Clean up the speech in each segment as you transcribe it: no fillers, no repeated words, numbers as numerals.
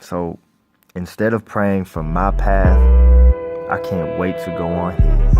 So instead of praying for my path, I can't wait to go on his.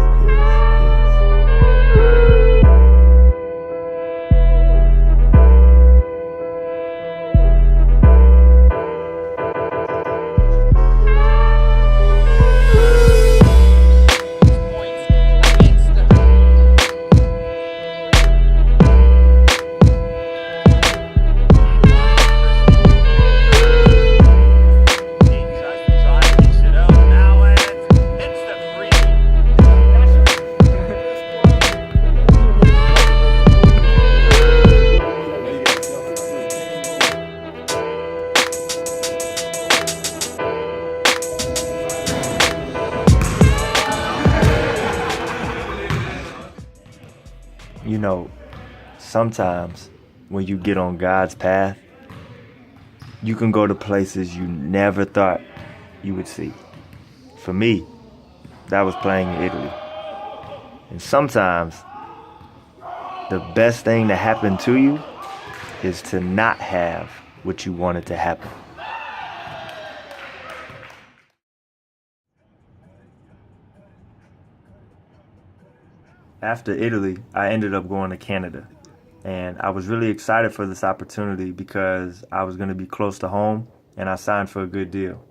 You know, sometimes when you get on God's path, you can go to places you never thought you would see. For me, that was playing in Italy. And sometimes the best thing to happen to you is to not have what you wanted to happen. After Italy, I ended up going to Canada, and I was really excited for this opportunity because I was going to be close to home, and I signed for a good deal.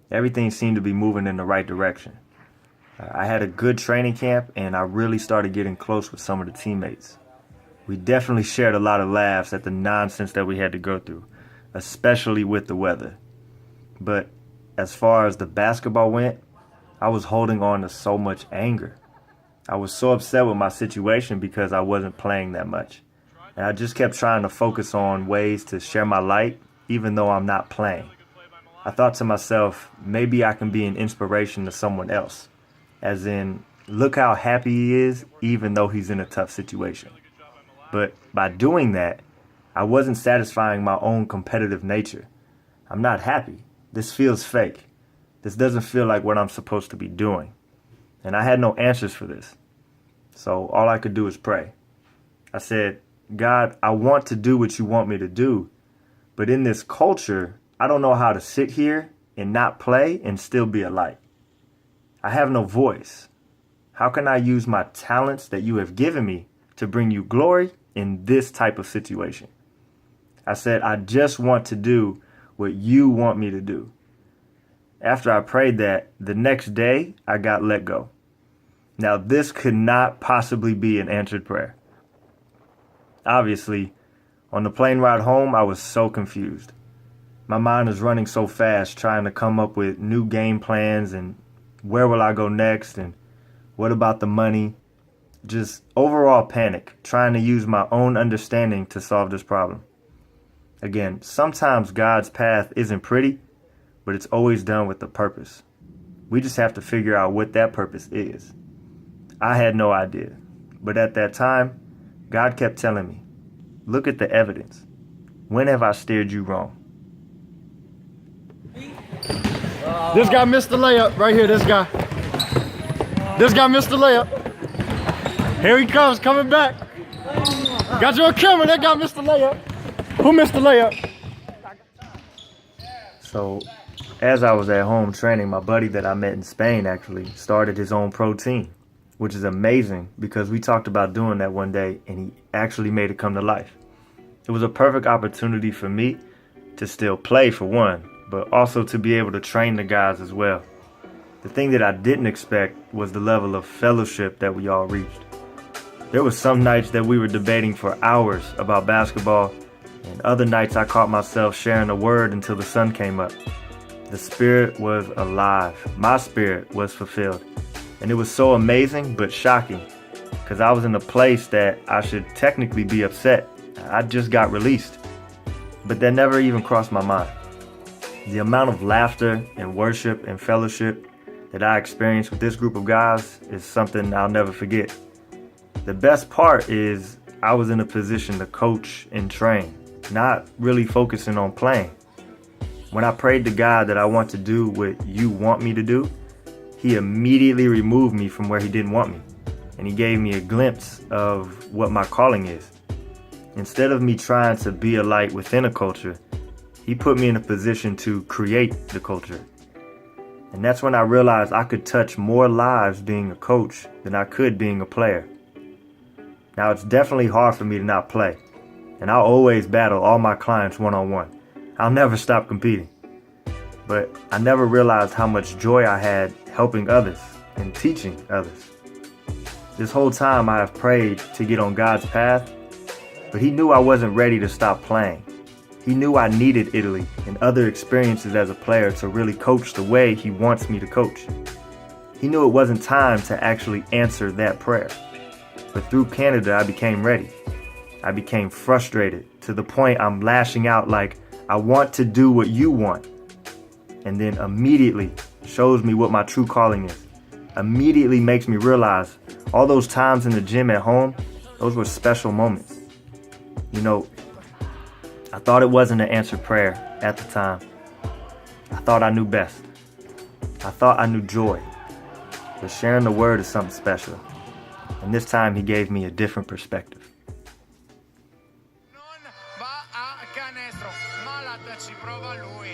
Everything seemed to be moving in the right direction. I had a good training camp, and I really started getting close with some of the teammates. We definitely shared a lot of laughs at the nonsense that we had to go through, especially with the weather. But as far as the basketball went, I was holding on to so much anger. I was so upset with my situation because I wasn't playing that much. And I just kept trying to focus on ways to share my light, even though I'm not playing. I thought to myself, maybe I can be an inspiration to someone else. As in, look how happy he is, even though he's in a tough situation. But by doing that, I wasn't satisfying my own competitive nature. I'm not happy. This feels fake. This doesn't feel like what I'm supposed to be doing. And I had no answers for this. So all I could do is pray. I said, God, I want to do what you want me to do, but in this culture, I don't know how to sit here and not play and still be a light. I have no voice. How can I use my talents that you have given me to bring you glory in this type of situation? I said, I just want to do what you want me to do. After I prayed that, the next day, I got let go. Now, this could not possibly be an answered prayer. Obviously, on the plane ride home, I was so confused. My mind was running so fast, trying to come up with new game plans and where will I go next and what about the money? Just overall panic, trying to use my own understanding to solve this problem. Again, sometimes God's path isn't pretty, but it's always done with a purpose. We just have to figure out what that purpose is. I had no idea, but at that time, God kept telling me, look at the evidence. When have I steered you wrong? This guy missed the layup right here, this guy. This guy missed the layup. Here he comes, coming back. Got you on camera, that guy missed the layup. Who missed the layup? So, as I was at home training, my buddy that I met in Spain actually started his own pro team, which is amazing because we talked about doing that one day and he actually made it come to life. It was a perfect opportunity for me to still play for one, but also to be able to train the guys as well. The thing that I didn't expect was the level of fellowship that we all reached. There were some nights that we were debating for hours about basketball, and other nights I caught myself sharing a word until the sun came up. The spirit was alive. My spirit was fulfilled. And it was so amazing but shocking because I was in a place that I should technically be upset. I just got released. But that never even crossed my mind. The amount of laughter and worship and fellowship that I experienced with this group of guys is something I'll never forget. The best part is I was in a position to coach and train, not really focusing on playing. When I prayed to God that I want to do what you want me to do, he immediately removed me from where he didn't want me. And he gave me a glimpse of what my calling is. Instead of me trying to be a light within a culture, He put me in a position to create the culture. And that's when I realized I could touch more lives being a coach than I could being a player. Now, it's definitely hard for me to not play, and I'll always battle all my clients one-on-one. I'll never stop competing. But I never realized how much joy I had helping others and teaching others. This whole time I have prayed to get on God's path, but He knew I wasn't ready to stop playing. He knew I needed Italy and other experiences as a player to really coach the way He wants me to coach. He knew it wasn't time to actually answer that prayer. But through Canada, I became ready. I became frustrated to the point I'm lashing out like, I want to do what you want. And then immediately shows me what my true calling is. Immediately makes me realize all those times in the gym at home, those were special moments. You know, I thought it wasn't an answered prayer at the time. I thought I knew best. I thought I knew joy. But sharing the word is something special. And this time He gave me a different perspective. Non va a canestro. Malat ci prova lui.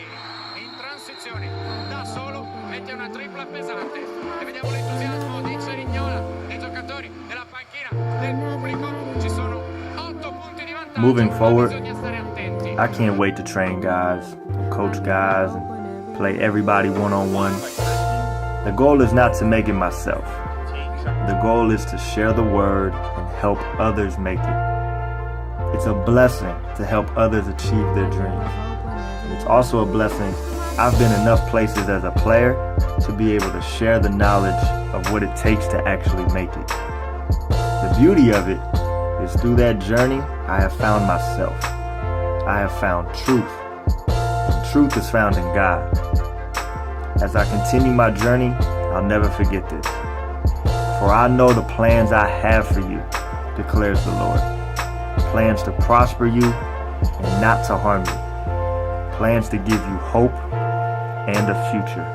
In transizione, da solo, mette una tripla pesante. E vediamo l'entusiasmo di Cerignola, dei giocatori, della panchina, del pubblico. Ci sono 8 punti di vantaggio. Moving forward, Bisogna stare attenti. I can't wait to train guys, and coach guys, and play everybody one-on-one. The goal is not to make it myself. The goal is to share the word and help others make it. It's a blessing to help others achieve their dreams. It's also a blessing I've been enough places as a player to be able to share the knowledge of what it takes to actually make it. The beauty of it is through that journey, I have found myself. I have found truth. And truth is found in God. As I continue my journey, I'll never forget this. For I know the plans I have for you, declares the Lord. Plans to prosper you and not to harm you. Plans to give you hope and a future.